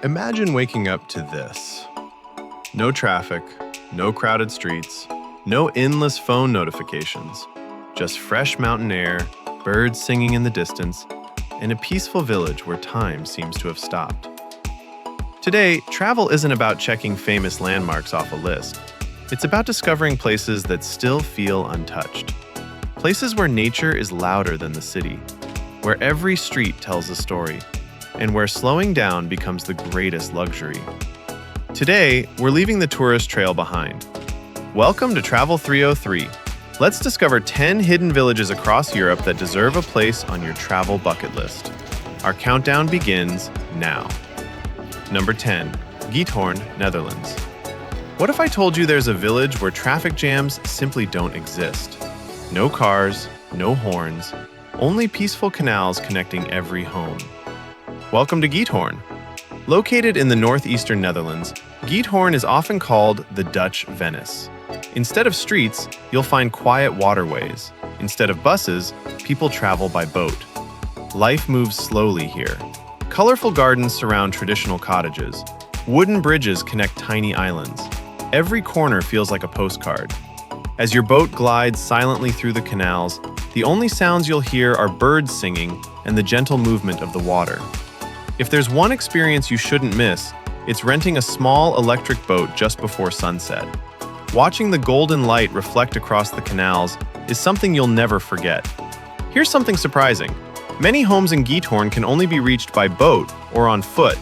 Imagine waking up to this. No traffic, no crowded streets, no endless phone notifications, just fresh mountain air, birds singing in the distance, and a peaceful village where time seems to have stopped. Today, travel isn't about checking famous landmarks off a list. It's about discovering places that still feel untouched. Places where nature is louder than the city, where every street tells a story, and where slowing down becomes the greatest luxury. Today, we're leaving the tourist trail behind. Welcome to Travel 303. Let's discover 10 hidden villages across Europe that deserve a place on your travel bucket list. Our countdown begins now. Number 10, Giethoorn, Netherlands. What if I told you there's a village where traffic jams simply don't exist? No cars, no horns, only peaceful canals connecting every home. Welcome to Giethoorn. Located in the northeastern Netherlands, Giethoorn is often called the Dutch Venice. Instead of streets, you'll find quiet waterways. Instead of buses, people travel by boat. Life moves slowly here. Colorful gardens surround traditional cottages. Wooden bridges connect tiny islands. Every corner feels like a postcard. As your boat glides silently through the canals, the only sounds you'll hear are birds singing and the gentle movement of the water. If there's one experience you shouldn't miss, it's renting a small electric boat just before sunset. Watching the golden light reflect across the canals is something you'll never forget. Here's something surprising. Many homes in Giethoorn can only be reached by boat or on foot.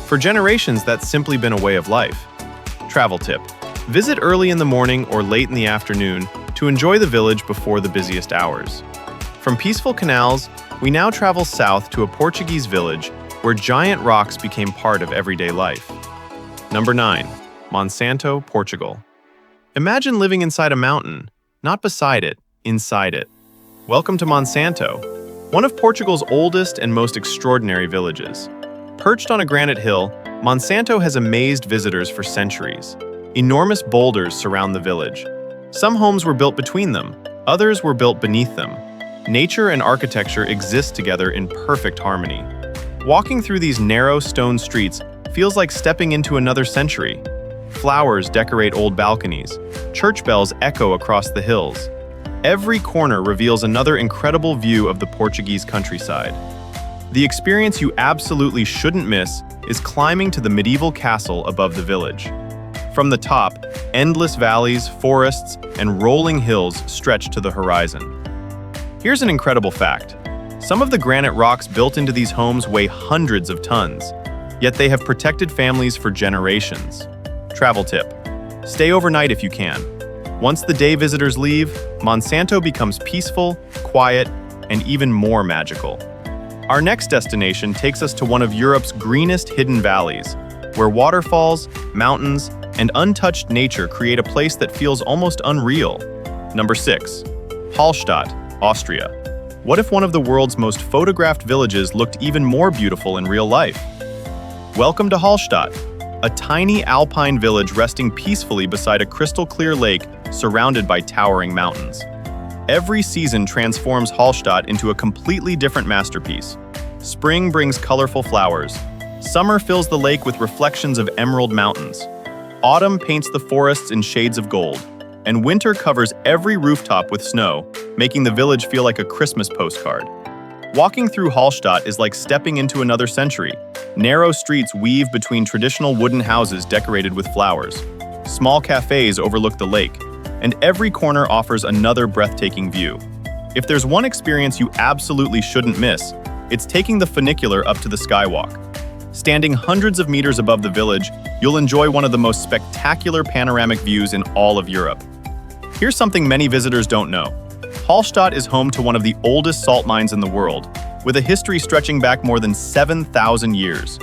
For generations, that's simply been a way of life. Travel tip: visit early in the morning or late in the afternoon to enjoy the village before the busiest hours. From peaceful canals, we now travel south to a Portuguese village where giant rocks became part of everyday life. Number 9, Monsanto, Portugal. Imagine living inside a mountain, not beside it, inside it. Welcome to Monsanto, one of Portugal's oldest and most extraordinary villages. Perched on a granite hill, Monsanto has amazed visitors for centuries. Enormous boulders surround the village. Some homes were built between them, others were built beneath them. Nature and architecture exist together in perfect harmony. Walking through these narrow stone streets feels like stepping into another century. Flowers decorate old balconies. Church bells echo across the hills. Every corner reveals another incredible view of the Portuguese countryside. The experience you absolutely shouldn't miss is climbing to the medieval castle above the village. From the top, endless valleys, forests, and rolling hills stretch to the horizon. Here's an incredible fact. Some of the granite rocks built into these homes weigh hundreds of tons, yet they have protected families for generations. Travel tip: stay overnight if you can. Once the day visitors leave, Monsanto becomes peaceful, quiet, and even more magical. Our next destination takes us to one of Europe's greenest hidden valleys, where waterfalls, mountains, and untouched nature create a place that feels almost unreal. Number 6, Hallstatt, Austria. What if one of the world's most photographed villages looked even more beautiful in real life? Welcome to Hallstatt, a tiny alpine village resting peacefully beside a crystal-clear lake surrounded by towering mountains. Every season transforms Hallstatt into a completely different masterpiece. Spring brings colorful flowers. Summer fills the lake with reflections of emerald mountains. Autumn paints the forests in shades of gold. And winter covers every rooftop with snow, making the village feel like a Christmas postcard. Walking through Hallstatt is like stepping into another century. Narrow streets weave between traditional wooden houses decorated with flowers. Small cafes overlook the lake, and every corner offers another breathtaking view. If there's one experience you absolutely shouldn't miss, it's taking the funicular up to the skywalk. Standing hundreds of meters above the village, you'll enjoy one of the most spectacular panoramic views in all of Europe. Here's something many visitors don't know. Hallstatt is home to one of the oldest salt mines in the world, with a history stretching back more than 7,000 years.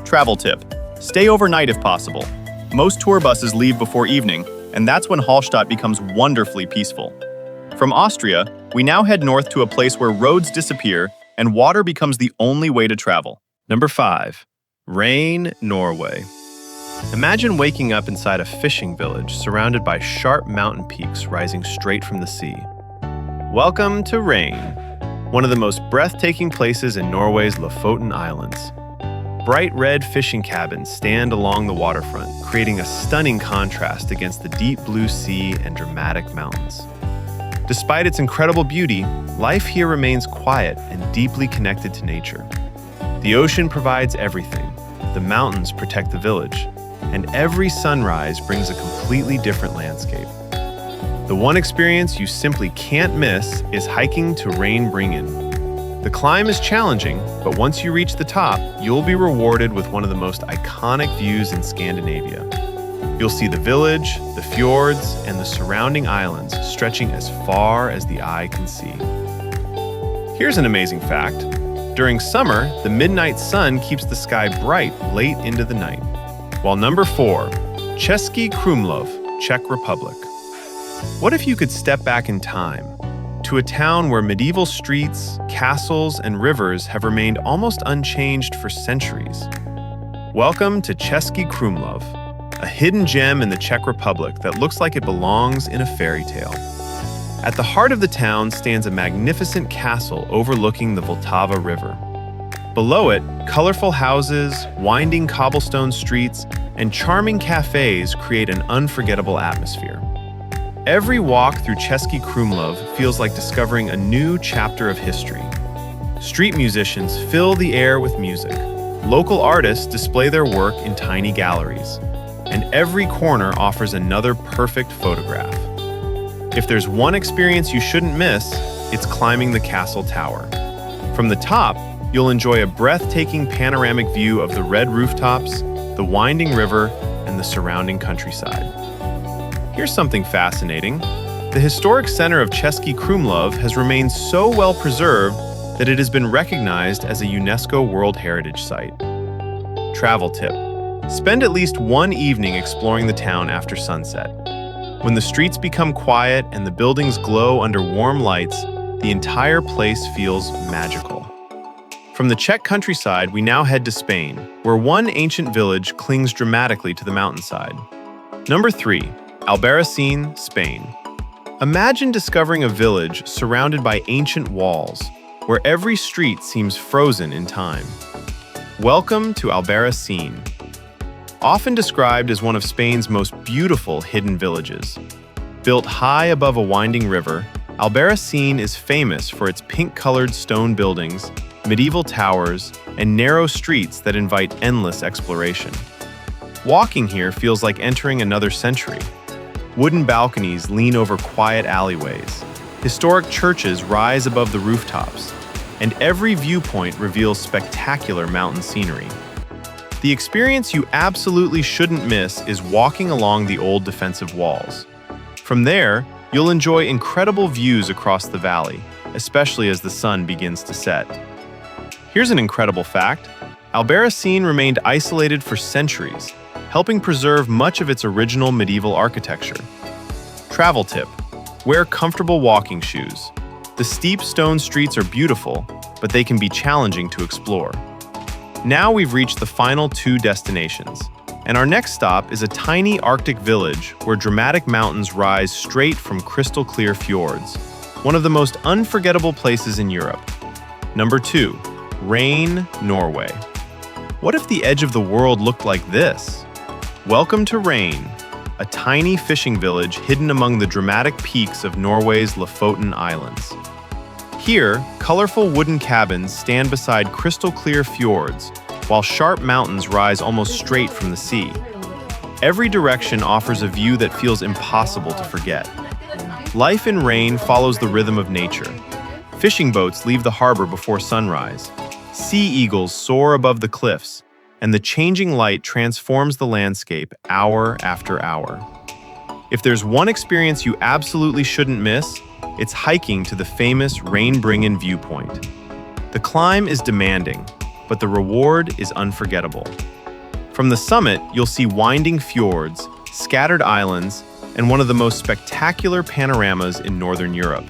Travel tip: stay overnight if possible. Most tour buses leave before evening, and that's when Hallstatt becomes wonderfully peaceful. From Austria, we now head north to a place where roads disappear and water becomes the only way to travel. Number 5, Rain, Norway. Imagine waking up inside a fishing village surrounded by sharp mountain peaks rising straight from the sea. Welcome to Rain, one of the most breathtaking places in Norway's Lofoten Islands. bright red fishing cabins stand along the waterfront, creating a stunning contrast against the deep blue sea and dramatic mountains. Despite its incredible beauty, life here remains quiet and deeply connected to nature. The ocean provides everything, the mountains protect the village, and every sunrise brings a completely different landscape. The one experience you simply can't miss is hiking to Rheinbringen. The climb is challenging, but once you reach the top, you'll be rewarded with one of the most iconic views in Scandinavia. You'll see the village, the fjords, and the surrounding islands stretching as far as the eye can see. Here's an amazing fact. During summer, the midnight sun keeps the sky bright late into the night. While number 4, Český Krumlov, Czech Republic. What if you could step back in time to a town where medieval streets, castles, and rivers have remained almost unchanged for centuries? Welcome to Český Krumlov, a hidden gem in the Czech Republic that looks like it belongs in a fairy tale. At the heart of the town stands a magnificent castle overlooking the Vltava River. Below it, colorful houses, winding cobblestone streets, and charming cafes create an unforgettable atmosphere. Every walk through Český Krumlov feels like discovering a new chapter of history. Street musicians fill the air with music. Local artists display their work in tiny galleries. And every corner offers another perfect photograph. If there's one experience you shouldn't miss, it's climbing the castle tower. From the top, you'll enjoy a breathtaking panoramic view of the red rooftops, the winding river, and the surrounding countryside. Here's something fascinating. The historic center of Český Krumlov has remained so well preserved that it has been recognized as a UNESCO World Heritage Site. Travel tip. Spend at least one evening exploring the town after sunset. When the streets become quiet and the buildings glow under warm lights, the entire place feels magical. From the Czech countryside, we now head to Spain, where one ancient village clings dramatically to the mountainside. Number 3. Albarracín, Spain. Imagine discovering a village surrounded by ancient walls, where every street seems frozen in time. Welcome to Albarracín. Often described as one of Spain's most beautiful hidden villages. Built high above a winding river, Albarracín is famous for its pink-colored stone buildings, medieval towers, and narrow streets that invite endless exploration. Walking here feels like entering another century. Wooden balconies lean over quiet alleyways. Historic churches rise above the rooftops, and every viewpoint reveals spectacular mountain scenery. The experience you absolutely shouldn't miss is walking along the old defensive walls. From there, you'll enjoy incredible views across the valley, especially as the sun begins to set. Here's an incredible fact. Albarracín remained isolated for centuries, helping preserve much of its original medieval architecture. Travel tip. Wear comfortable walking shoes. The steep stone streets are beautiful, but they can be challenging to explore. Now we've reached the final 2 destinations, and our next stop is a tiny Arctic village where dramatic mountains rise straight from crystal-clear fjords, one of the most unforgettable places in Europe. Number 2. Rhine, Norway. What if the edge of the world looked like this? Welcome to Rhine, a tiny fishing village hidden among the dramatic peaks of Norway's Lofoten Islands. Here, colorful wooden cabins stand beside crystal-clear fjords, while sharp mountains rise almost straight from the sea. Every direction offers a view that feels impossible to forget. Life in Rhine follows the rhythm of nature. Fishing boats leave the harbor before sunrise. Sea eagles soar above the cliffs, and the changing light transforms the landscape hour after hour. If there's one experience you absolutely shouldn't miss, it's hiking to the famous Rheinbringen viewpoint. The climb is demanding, but the reward is unforgettable. From the summit, you'll see winding fjords, scattered islands, and one of the most spectacular panoramas in Northern Europe.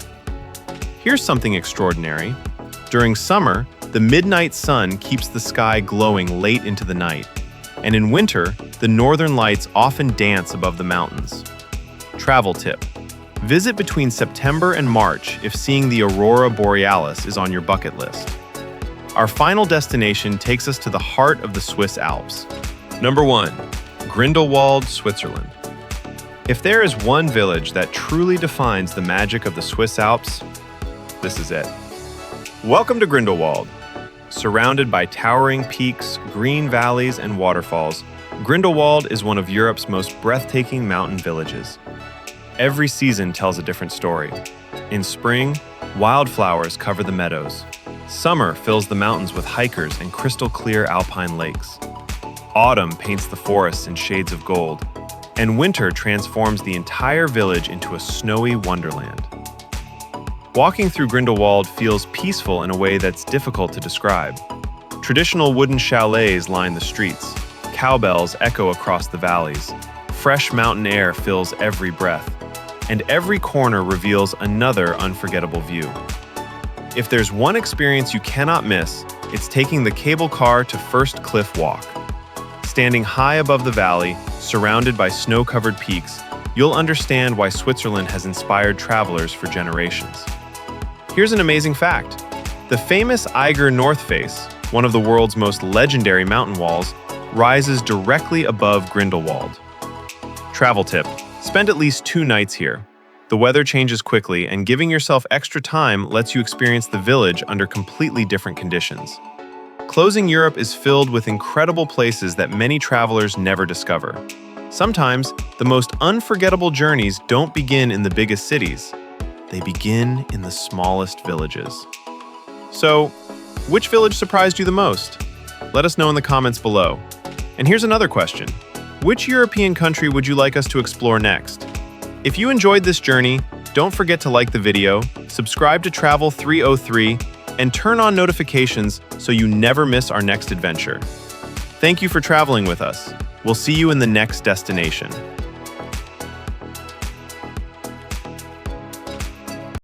Here's something extraordinary. During summer, the midnight sun keeps the sky glowing late into the night, and in winter, the northern lights often dance above the mountains. Travel tip. Visit between September and March if seeing the aurora borealis is on your bucket list. our final destination takes us to the heart of the Swiss Alps. Number 1. Grindelwald, Switzerland. If there is one village that truly defines the magic of the Swiss Alps, this is it. Welcome to Grindelwald. Surrounded by towering peaks, green valleys, and waterfalls, Grindelwald is one of Europe's most breathtaking mountain villages. Every season tells a different story. In spring, wildflowers cover the meadows. Summer fills the mountains with hikers and crystal-clear alpine lakes. Autumn paints the forests in shades of gold, and winter transforms the entire village into a snowy wonderland. Walking through Grindelwald feels peaceful in a way that's difficult to describe. Traditional wooden chalets line the streets, cowbells echo across the valleys, fresh mountain air fills every breath, and every corner reveals another unforgettable view. If there's one experience you cannot miss, it's taking the cable car to First Cliff Walk. Standing high above the valley, surrounded by snow-covered peaks, you'll understand why Switzerland has inspired travelers for generations. Here's an amazing fact. The famous Eiger North Face, one of the world's most legendary mountain walls, rises directly above Grindelwald. Travel tip: spend at least 2 nights here. The weather changes quickly, and giving yourself extra time lets you experience the village under completely different conditions. Closing Europe is filled with incredible places that many travelers never discover. Sometimes, the most unforgettable journeys don't begin in the biggest cities. They begin in the smallest villages. So, which village surprised you the most? Let us know in the comments below. And here's another question. Which European country would you like us to explore next? If you enjoyed this journey, don't forget to like the video, subscribe to Travel 303, and turn on notifications so you never miss our next adventure. Thank you for traveling with us. We'll see you in the next destination.